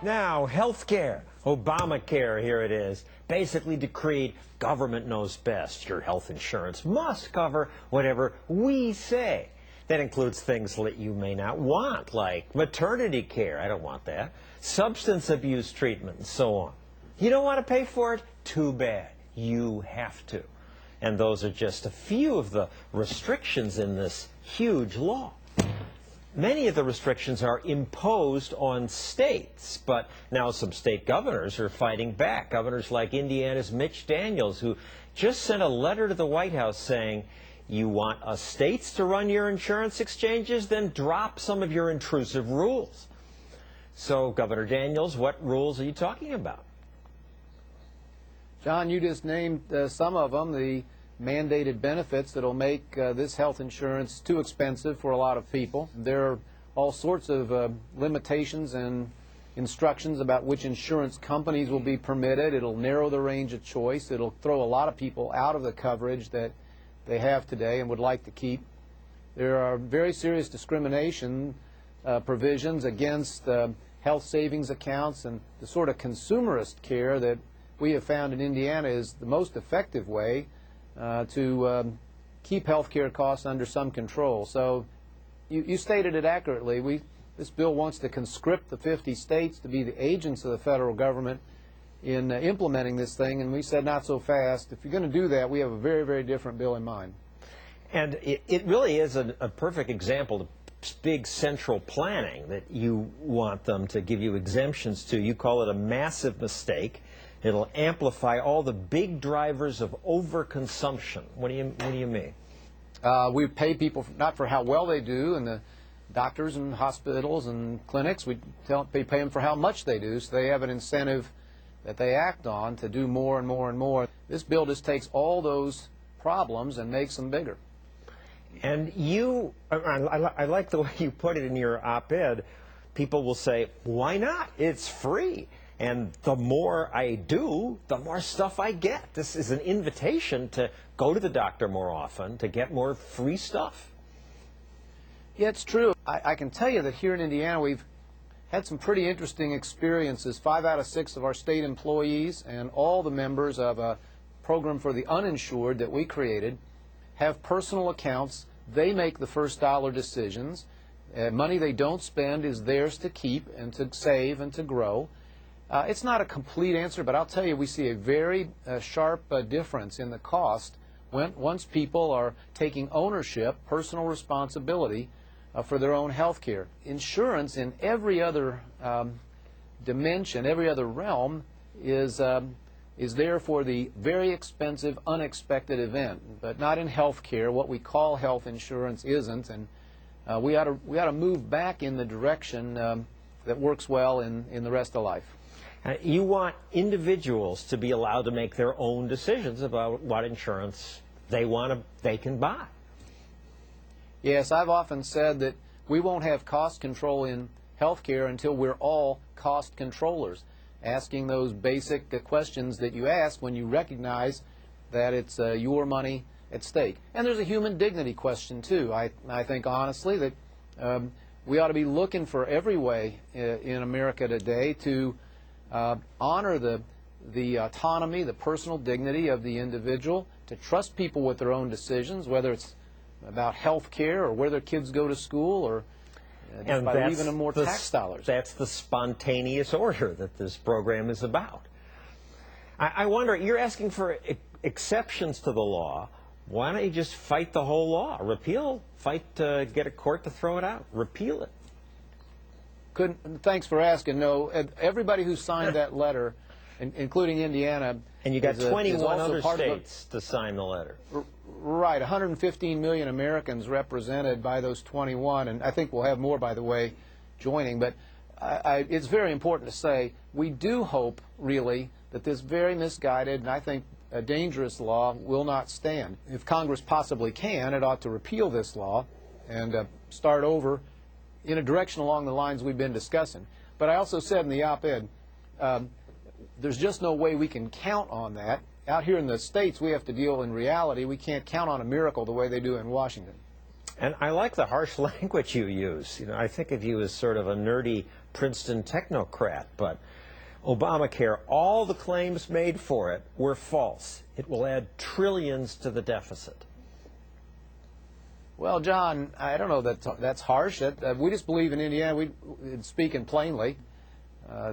Now, health care, Obamacare, here it is, basically decreed government knows best. Your health insurance must cover whatever we say. That includes things that you may not want, like maternity care, I don't want that, substance abuse treatment, and so on. You don't want to pay for it? Too bad. You have to. And those are just a few of the restrictions in this huge law. Many of the restrictions are imposed on states, but now some state governors are fighting back. Governors like Indiana's Mitch Daniels, who just sent a letter to the White House saying, you want us states to run your insurance exchanges? Then drop some of your intrusive rules. So, Governor Daniels, what rules are you talking about? John, you just named some of them, the mandated benefits that will make this health insurance too expensive for a lot of people. There are all sorts of limitations and instructions about which insurance companies will be permitted. It'll narrow the range of choice. It'll throw a lot of people out of the coverage that they have today and would like to keep. There are very serious discrimination provisions against health savings accounts, and the sort of consumerist care that we have found in Indiana is the most effective way to keep health care costs under some control. So you stated it accurately. This bill wants to conscript the 50 states to be the agents of the federal government in implementing this thing, and we said not so fast. If you're going to do that, we have a very, very different bill in mind. And it really is a perfect example of big central planning that you want them to give you exemptions to. You call it a massive mistake. It'll amplify all the big drivers of overconsumption. What do you mean? We pay people not for how well they do, and the doctors and hospitals and clinics, we pay them for how much they do, so they have an incentive that they act on to do more and more and more. This bill just takes all those problems and makes them bigger. And I like the way you put it in your op-ed. People will say, why not? It's free. And the more I do, the more stuff I get. This is an invitation to go to the doctor more often, to get more free stuff. Yeah, it's true. I can tell you that here in Indiana we've had some pretty interesting experiences. 5 out of 6 of our state employees and all the members of a program for the uninsured that we created have personal accounts. They make the first dollar decisions. Money they don't spend is theirs to keep and to save and to grow. It's not a complete answer, but I'll tell you we see a very sharp difference in the cost once people are taking ownership, personal responsibility for their own health care. Insurance in every other dimension, every other realm is there for the very expensive, unexpected event, but not in health care. What we call health insurance isn't, and we ought to move back in the direction that works well in the rest of life. You want individuals to be allowed to make their own decisions about what insurance they can buy. Yes, I've often said that we won't have cost control in health care until we're all cost controllers, asking those basic questions that you ask when you recognize that it's your money at stake. And there's a human dignity question, too. I think, honestly, that we ought to be looking for every way in America today to honor the autonomy, the personal dignity of the individual, to trust people with their own decisions, whether it's about health care or where their kids go to school, or by leaving them more tax dollars. That's the spontaneous order that this program is about. I wonder, you're asking for exceptions to the law. Why don't you just fight the whole law? Repeal, get a court to throw it out. Repeal it. Thanks for asking. No, everybody who signed that letter, including Indiana, and you got 21 other states to sign the letter. Right, 115 million Americans represented by those 21, and I think we'll have more, by the way, joining. But it's very important to say we do hope, really, that this very misguided and I think a dangerous law will not stand. If Congress possibly can, it ought to repeal this law and start over in a direction along the lines we've been discussing. But I also said in the op-ed, there's just no way we can count on that. Out here in the States, we have to deal in reality. We can't count on a miracle the way they do in Washington. And I like the harsh language you use. I think of you as sort of a nerdy Princeton technocrat, but Obamacare, all the claims made for it were false. It will add trillions to the deficit. Well, John, I don't know that that's harsh. We just believe in Indiana, speaking plainly,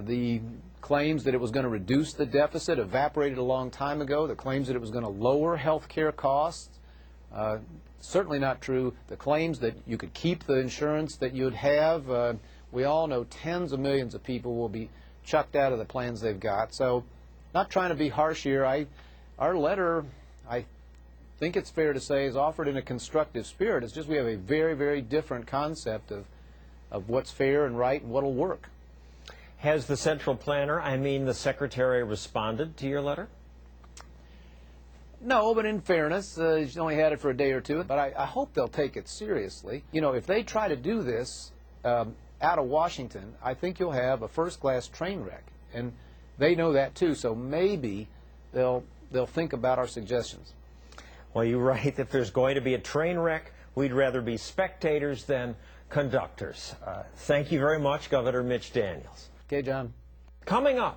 the claims that it was going to reduce the deficit evaporated a long time ago. The claims that it was going to lower health care costs, certainly not true. The claims that you could keep the insurance that you'd have, we all know tens of millions of people will be chucked out of the plans they've got. So, not trying to be harsh here. Our letter, I think it's fair to say, is offered in a constructive spirit. It's just we have a very, very different concept of what's fair and right and what'll work. Has the central planner, I mean the secretary, responded to your letter? No, but in fairness, she's only had it for a day or two, but I hope they'll take it seriously. You know, if they try to do this out of Washington, I think you'll have a first-class train wreck, and they know that too, so maybe they'll think about our suggestions. Well, you're right. If there's going to be a train wreck, we'd rather be spectators than conductors. Thank you very much, Governor Mitch Daniels. Okay, John. Coming up,